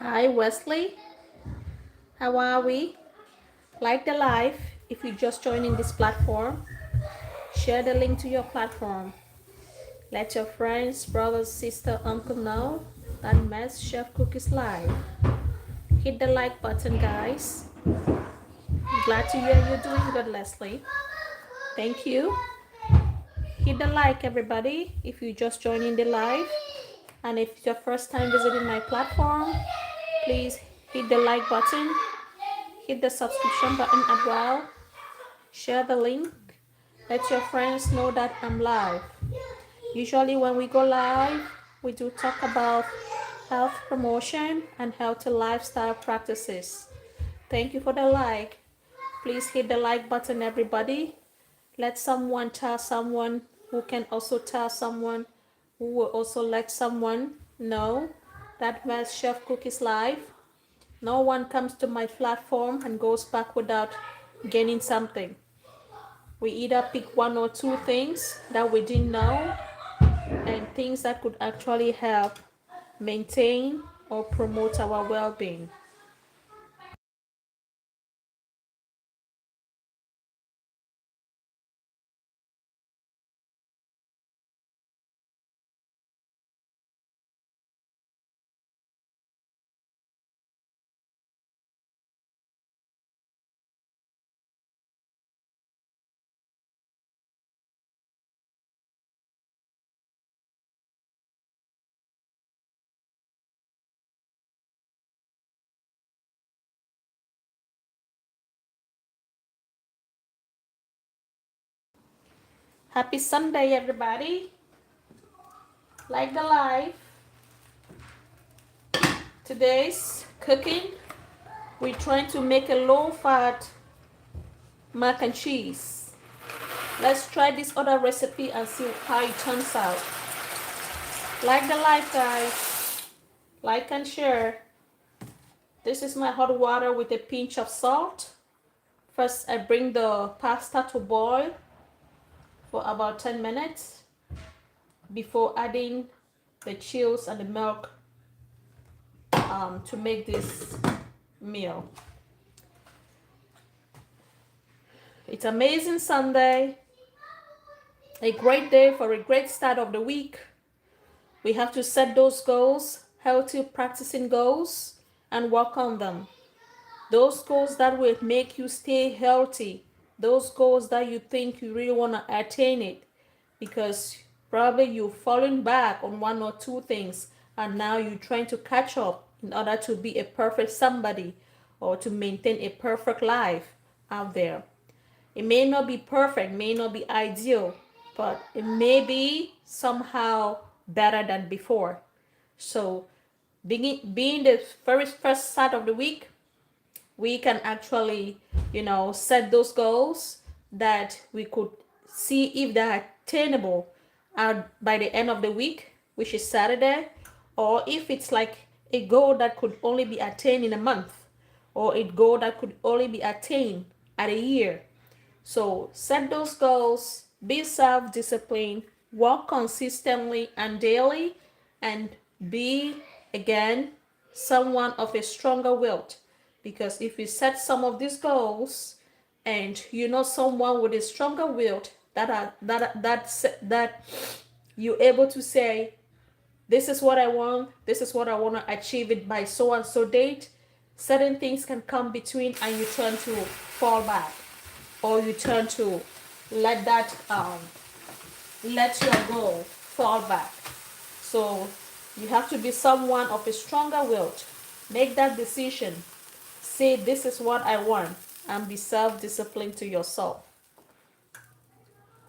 Hi Wesley, how are we? Like the live if you're just joining this platform. Share the link to your platform. Let your friends, brothers, sister, uncle know that Mess Chef Cook is live. Hit the like button, guys. Glad to hear you're doing good, Leslie. Thank you. Hit the like, everybody, if you're just joining the live. And if it's your first time visiting my platform, please hit the like button, hit the subscription button as well. Share the link. Let your friends know that I'm live. Usually when we go live, we do talk about health promotion and healthy lifestyle practices. Thank you for the like. Please hit the like button, everybody. Let someone tell someone who can also tell someone who will also let someone know that my Chef Cook is live. No one comes to my platform and goes back without gaining something. We either pick one or two things that we didn't know and things that could actually help maintain or promote our well-being. Happy Sunday, everybody. Like the live. Today's cooking, we're trying to make a low-fat mac and cheese. Let's try this other recipe and see how it turns out. Like the live, guys. Like and share. This is my hot water with a pinch of salt. First, I bring the pasta to boil for about 10 minutes before adding the chills and the milk to make this meal. It's amazing Sunday, a great day for a great start of the week. We have to set those goals, healthy practicing goals, and work on them. Those goals that will make you stay healthy, those goals that you think you really want to attain it, because probably you've fallen back on one or two things and now you're trying to catch up in order to be a perfect somebody or to maintain a perfect life out there. It may not be perfect, may not be ideal, but it may be somehow better than before. So being the very first start of the week, we can actually, set those goals that we could see if they're attainable by the end of the week, which is Saturday, or if it's like a goal that could only be attained in a month, or a goal that could only be attained at a year. So set those goals, be self-disciplined, work consistently and daily, and be, again, someone of a stronger will. Because if you set some of these goals and you know someone with a stronger will that you're able to say, this is what I want, this is what I want to achieve it by so and so date, certain things can come between and you turn to fall back, or you turn to let that let your goal fall back. So you have to be someone of a stronger will. Make that decision. Say, this is what I want, and be self-disciplined to yourself.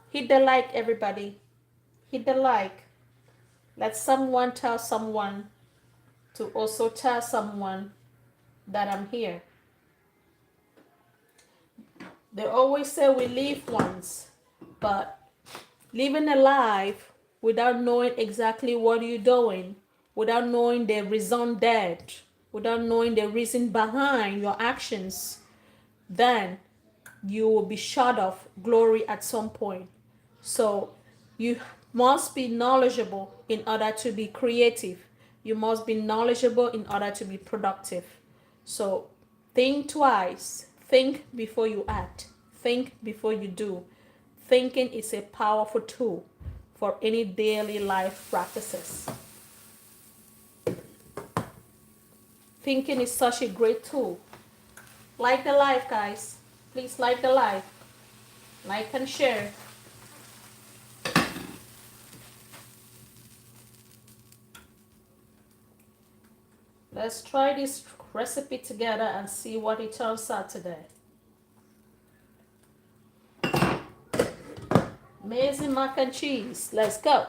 Hit the like, everybody. Hit the like. Let someone tell someone to also tell someone that I'm here. They always say we live once, but living a life without knowing exactly what you're doing, without knowing the reason d'etre, without knowing the reason behind your actions, then you will be short of glory at some point. So you must be knowledgeable in order to be creative. You must be knowledgeable in order to be productive. So think twice. Think before you act. Think before you do. Thinking is a powerful tool for any daily life practices. Thinking is such a great tool. Like the live, guys. Please like the live. Like and share. Let's try this recipe together and see what it turns out today. Amazing mac and cheese. Let's go.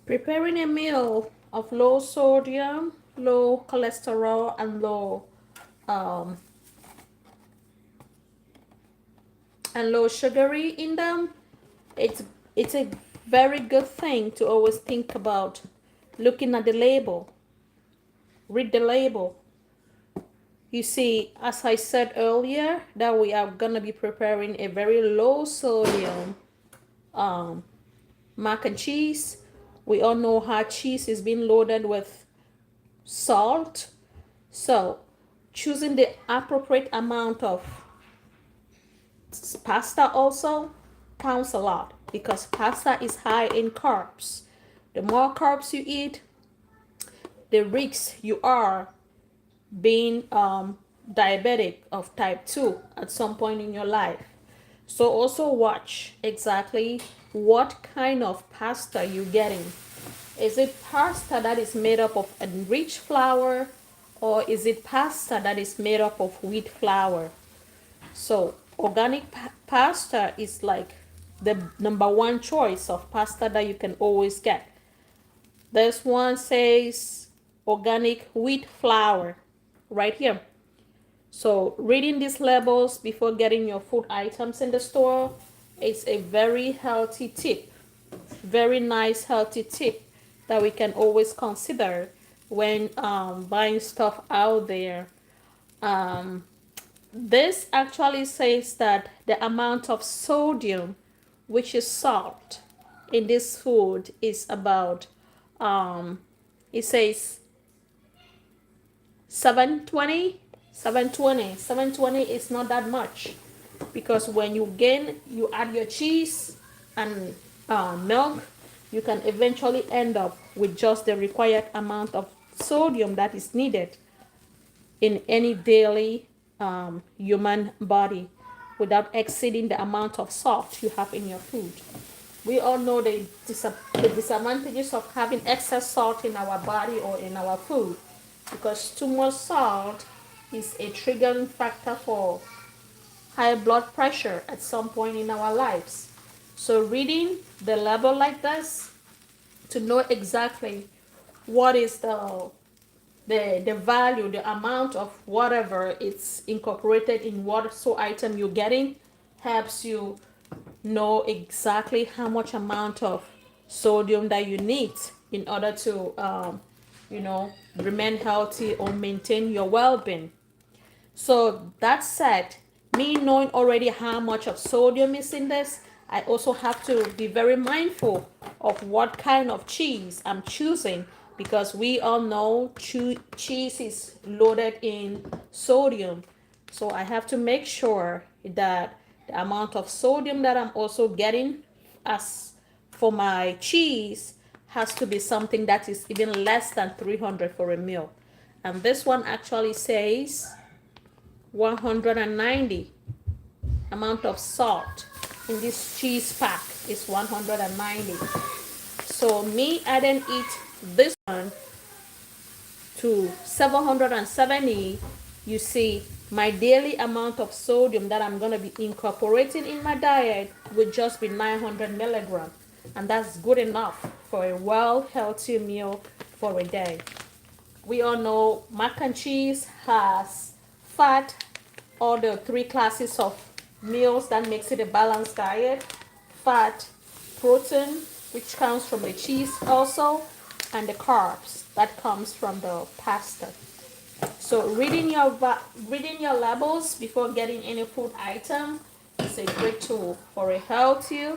Preparing a meal of low sodium, low cholesterol, um, and low sugary in them. It's it's a very good thing to always think about looking at the label. Read the label. You see, as I said earlier, that we are gonna be preparing a very low sodium um, mac and cheese. We all know how cheese is being loaded with salt. So choosing the appropriate amount of pasta also counts a lot because pasta is high in carbs. The more carbs you eat, the risk you are being diabetic of type 2 at some point in your life. So also watch exactly what kind of pasta you're getting. Is it pasta that is made up of enriched flour, or is it pasta that is made up of wheat flour? So organic pasta is like the number one choice of pasta that you can always get. This one says organic wheat flour right here. So reading these labels before getting your food items in the store is a very healthy tip. Very nice healthy tip that we can always consider when buying stuff out there. Um, this actually says that the amount of sodium, which is salt, in this food is about, it says 720, 720 is not that much, because when you add your cheese and milk, you can eventually end up with just the required amount of sodium that is needed in any daily human body without exceeding the amount of salt you have in your food. We all know the disadvantages of having excess salt in our body or in our food, because too much salt is a triggering factor for high blood pressure at some point in our lives. So reading the label like this to know exactly what is the value, the amount of whatever it's incorporated in what so item you're getting, helps you know exactly how much amount of sodium that you need in order to remain healthy or maintain your well-being. So that said, me knowing already how much of sodium is in this, I also have to be very mindful of what kind of cheese I'm choosing, because we all know cheese is loaded in sodium. So I have to make sure that the amount of sodium that I'm also getting as for my cheese has to be something that is even less than 300 for a meal. And this one actually says 190 amount of salt in this cheese pack is 190. So me, I didn't eat this one to 770. You see, my daily amount of sodium that I'm going to be incorporating in my diet would just be 900 milligrams, and that's good enough for a well healthy meal for a day. We all know mac and cheese has fat, all the three classes of meals that makes it a balanced diet: fat, protein, which comes from the cheese also, and the carbs that comes from the pasta. So reading your labels before getting any food item is a great tool for a healthy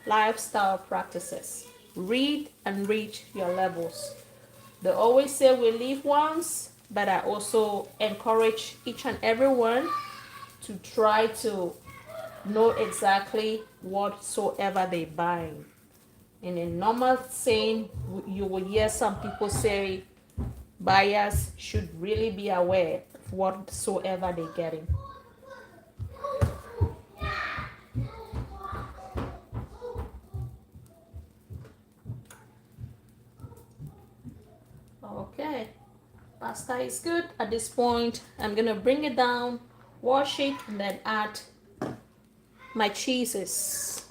lifestyle practices. Read and read your labels. They always say we live once, but I also encourage each and everyone to try to know exactly whatsoever they buy. In a normal saying, you will hear some people say buyers should really be aware of whatsoever they're getting. Okay, pasta is good. At this point, I'm gonna bring it down, wash it, and then add my cheeses.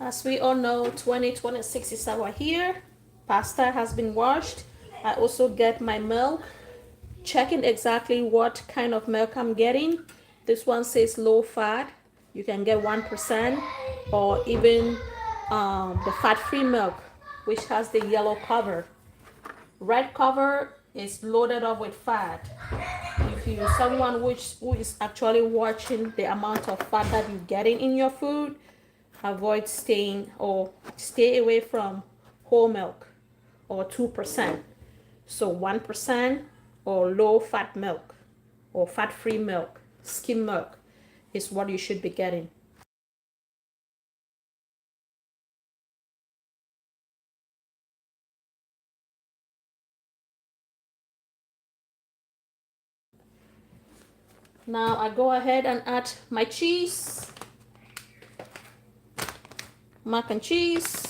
As we all know, 2026 is our year. Pasta has been washed. I also get my milk, checking exactly what kind of milk I'm getting. This one says low fat. You can get 1% or even the fat-free milk, which has the yellow cover. Red cover is loaded up with fat. If you're someone who is actually watching the amount of fat that you're getting in your food, avoid stay away from whole milk or 2%. So 1% or low fat milk or fat free milk, skim milk is what you should be getting. Now I go ahead and add my cheese, mac and cheese.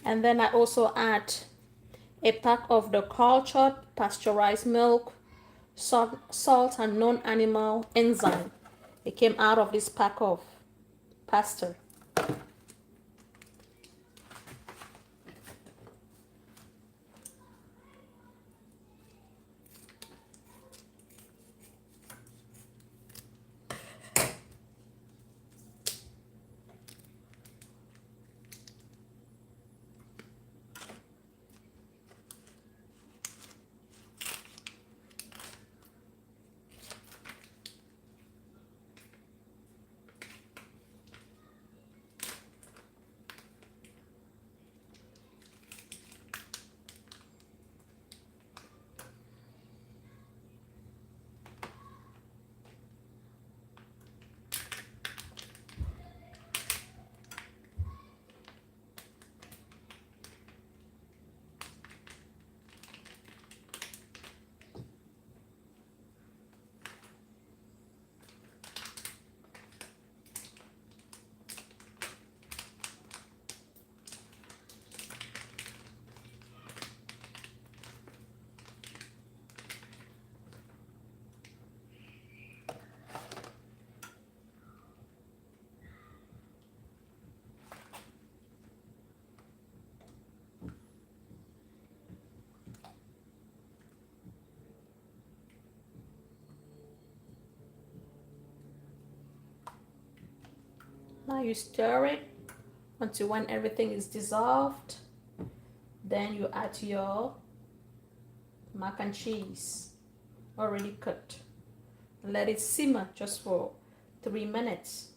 And then I also add a pack of the cultured pasteurized milk, salt and non-animal enzyme. It came out of this pack of pasture. Now you stir it until when everything is dissolved. Then you add your mac and cheese already cooked. Let it simmer just for 3 minutes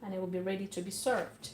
and it will be ready to be served.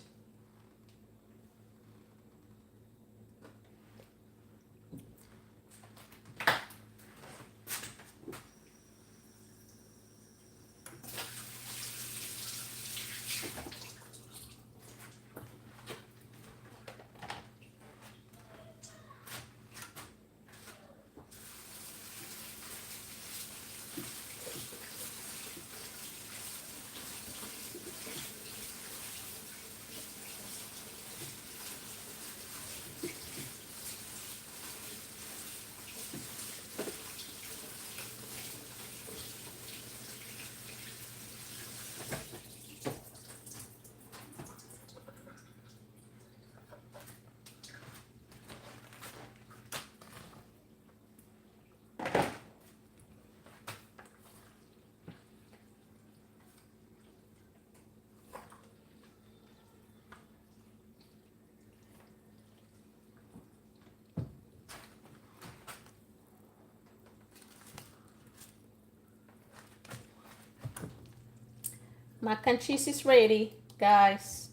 Mac and cheese is ready, guys.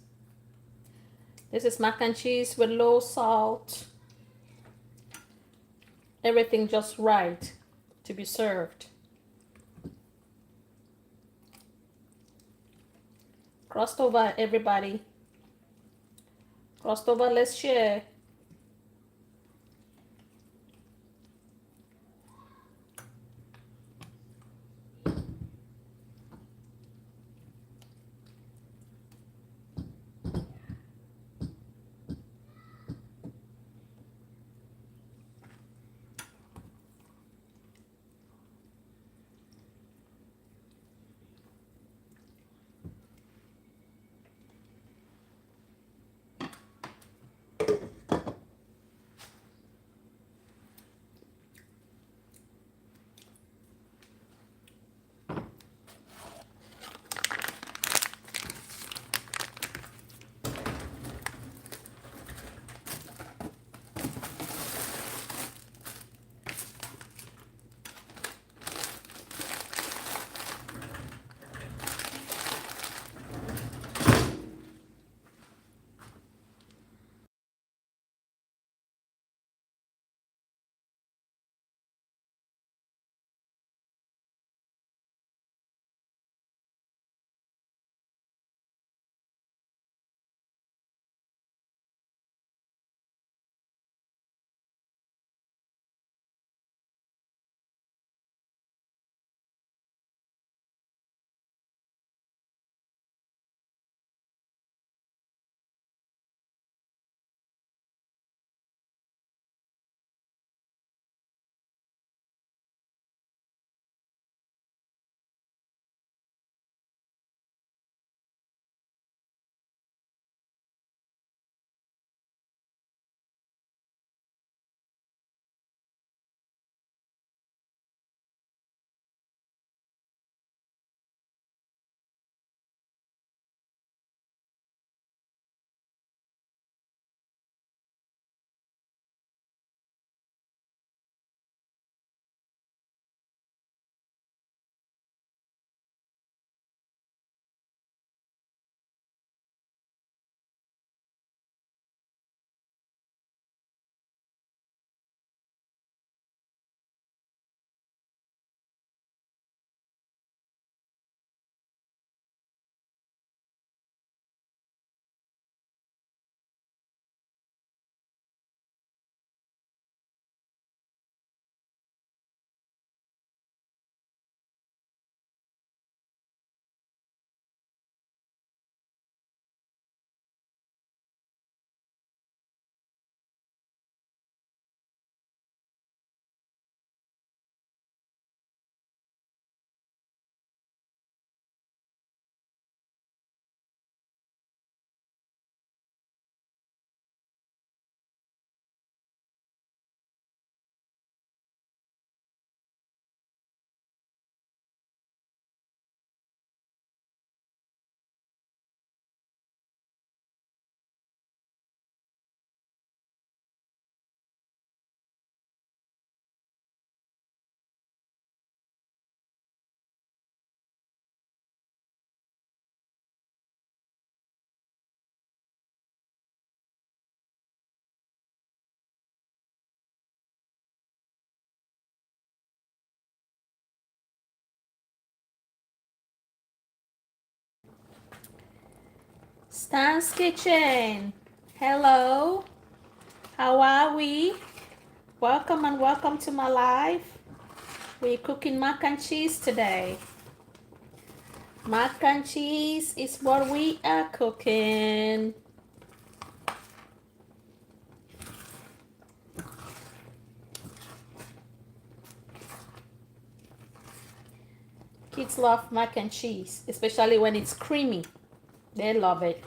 This is mac and cheese with low salt. Everything just right to be served. Crossed over, everybody. Crossed over, let's share. Stan's Kitchen. Hello. How are we? Welcome and welcome to my live. We're cooking mac and cheese today. Mac and cheese is what we are cooking. Kids love mac and cheese, especially when it's creamy. They love it.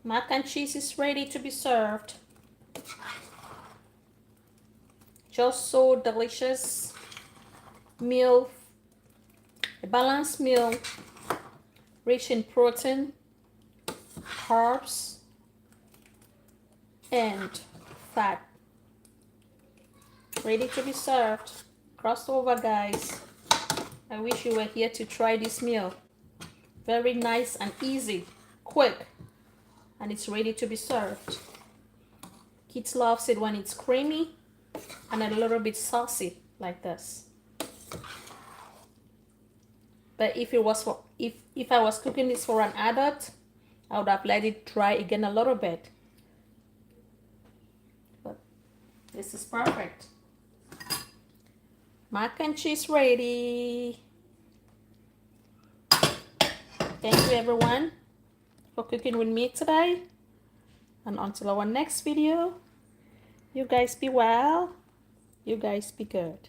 Mac and cheese is ready to be served. Just so delicious meal, a balanced meal, rich in protein, carbs, and fat. Ready to be served. Crossover, guys. I wish you were here to try this meal. Very nice and easy, quick, and it's ready to be served. Kids loves it when it's creamy and a little bit saucy like this. But if it was for if I was cooking this for an adult, I would have let it dry again a little bit. But this is perfect. Mac and cheese ready. Thank you everyone for cooking with me today. And until our next video, you guys be well. You guys be good.